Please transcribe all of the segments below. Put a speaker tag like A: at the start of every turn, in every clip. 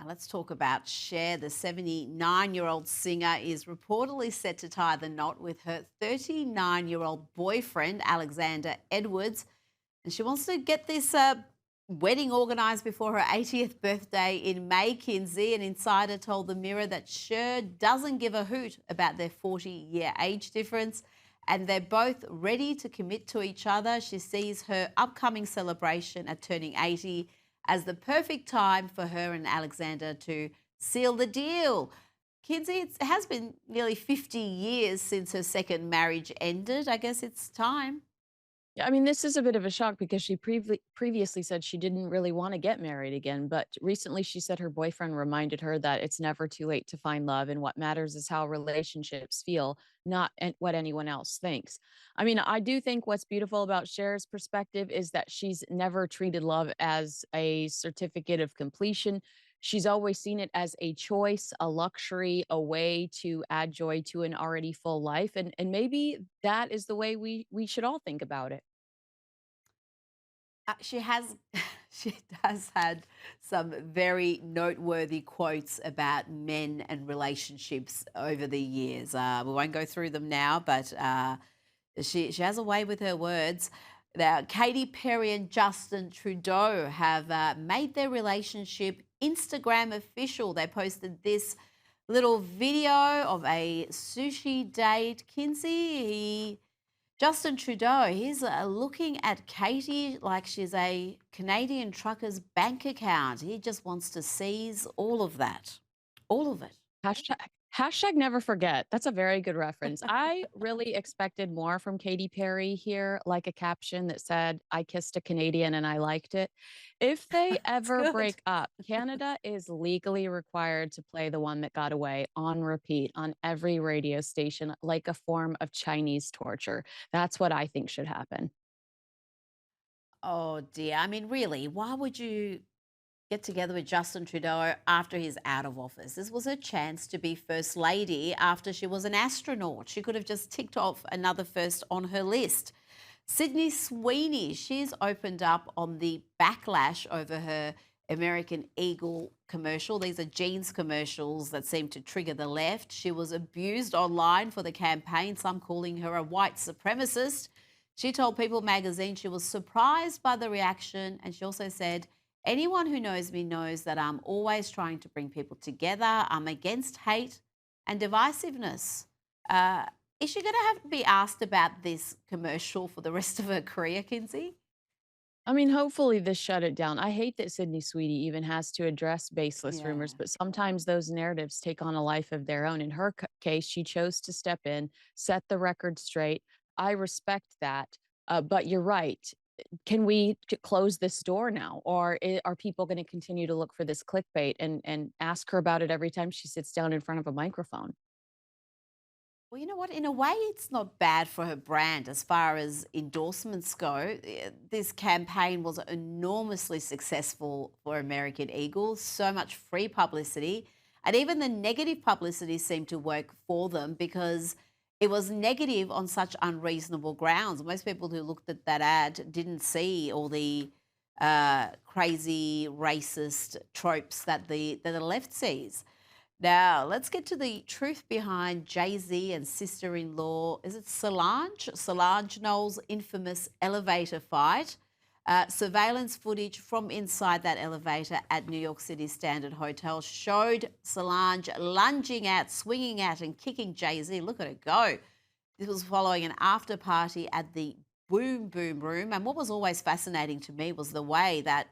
A: let's talk about Cher. The 79-year-old singer is reportedly set to tie the knot with her 39-year-old boyfriend, Alexander Edwards. And she wants to get this wedding organised before her 80th birthday in May, Kinsey. An insider told the Mirror that Cher doesn't give a hoot about their 40-year age difference, and they're both ready to commit to each other. She sees her upcoming celebration at turning 80 as the perfect time for her and Alexander to seal the deal. Kinsey, it has been nearly 50 years since her second marriage ended. I guess it's time.
B: Yeah, I mean, this is a bit of a shock because she previously said she didn't really want to get married again. But recently she said her boyfriend reminded her that it's never too late to find love. And what matters is how relationships feel, not what anyone else thinks. I mean, I do think what's beautiful about Cher's perspective is that she's never treated love as a certificate of completion. She's always seen it as a choice, a luxury, a way to add joy to an already full life. And maybe that is the way we should all think about it.
A: She has, she has had some very noteworthy quotes about men and relationships over the years. We won't go through them now, but she has a way with her words. Now, Katy Perry and Justin Trudeau have made their relationship Instagram official. They posted this little video of a sushi date. Justin Trudeau, he's looking at Katy like she's a Canadian trucker's bank account. He just wants to seize all of that, all of it.
B: Hashtag never forget. That's a very good reference. I really expected more from Katy Perry here, like a caption that said, I kissed a Canadian and I liked it. If they
A: It's
B: ever
A: good.
B: break up, Canada is legally required to play The One That Got Away on repeat on every radio station, like a form of Chinese torture. That's what I think should happen.
A: Oh dear. I mean, really, why would you get together with Justin Trudeau after he's out of office? This was her chance to be First Lady after she was an astronaut. She could have just ticked off another first on her list. Sydney Sweeney, she's opened up on the backlash over her American Eagle commercial. These are jeans commercials that seem to trigger the left. She was abused online for the campaign, some calling her a white supremacist. She told People magazine she was surprised by the reaction, and she also said, anyone who knows me knows that I'm always trying to bring people together. I'm against hate and divisiveness. Uh, is she going to have to be asked about this commercial for the rest of her career, Kinsey?
B: I mean, hopefully this shut it down. I hate that Sydney Sweeney even has to address baseless rumors,
A: Yeah.
B: but sometimes those narratives take on a life of their own. In her case, she chose to step in, set the record straight. I respect that. But you're right. Can we close this door now? Or are people going to continue to look for this clickbait and ask her about it every time she sits down in front of a microphone?
A: Well, you know what? In a way, it's not bad for her brand as far as endorsements go. This campaign was enormously successful for American Eagle, so much free publicity. And even the negative publicity seemed to work for them because it was negative on such unreasonable grounds. Most people who looked at that ad didn't see all the crazy racist tropes that the left sees. Now, let's get to the truth behind Jay-Z and sister-in-law. Is it Solange? Solange Knowles' infamous elevator fight. Surveillance footage from inside that elevator at New York City Standard Hotel showed Solange lunging out, swinging out, and kicking Jay-Z. Look at her go. This was following an after party at the Boom Boom Room. And what was always fascinating to me was the way that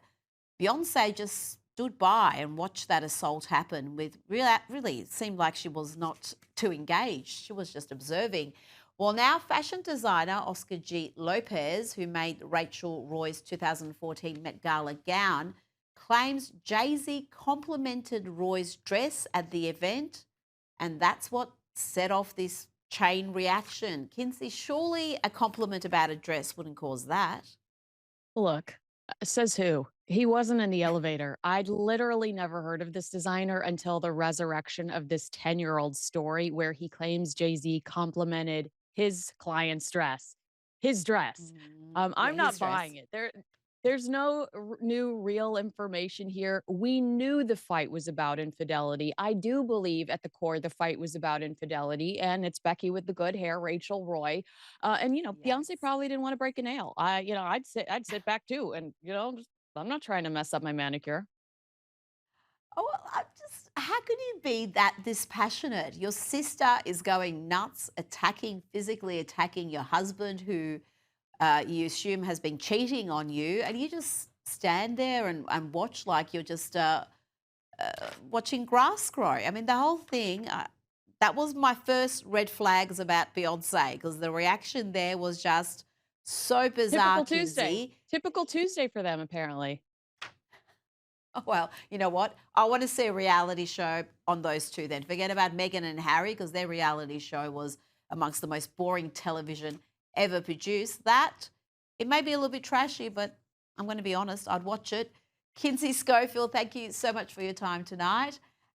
A: Beyonce just stood by and watched that assault happen with really it seemed like she was not too engaged. She was just observing. Well, now fashion designer Oscar G. Lopez, who made Rachel Roy's 2014 Met Gala gown, claims Jay-Z complimented Roy's dress at the event, and that's what set off this chain reaction. Kinsey, surely a compliment about a dress wouldn't cause that.
B: Look, says who? He wasn't in the elevator. I'd literally never heard of this designer until the resurrection of this 10-year-old story where he claims Jay-Z complimented his client's dress, his dress.
A: Yeah,
B: I'm not
A: his
B: buying
A: dress.
B: it. There's no new real information here. We knew the fight was about infidelity. I do believe at the core the fight was about infidelity, and it's Becky with the good hair, Rachel Roy, and Beyonce
A: Yes.
B: probably didn't want to break a nail. I'd sit back too, and I'm not trying to mess up my manicure.
A: Oh, well, how can you be that dispassionate? Your sister is going nuts, physically attacking your husband, who you assume has been cheating on you, and you just stand there and watch like you're just watching grass grow. I mean, the whole thing, that was my first red flags about Beyonce, because the reaction there was just so bizarre,
B: Typical Tuesday.
A: Kinsey.
B: Typical Tuesday for them, apparently.
A: Oh, well, you know what? I want to see a reality show on those two then. Forget about Meghan and Harry, because their reality show was amongst the most boring television ever produced. It may be a little bit trashy, but I'm going to be honest, I'd watch it. Kinsey Schofield, thank you so much for your time tonight.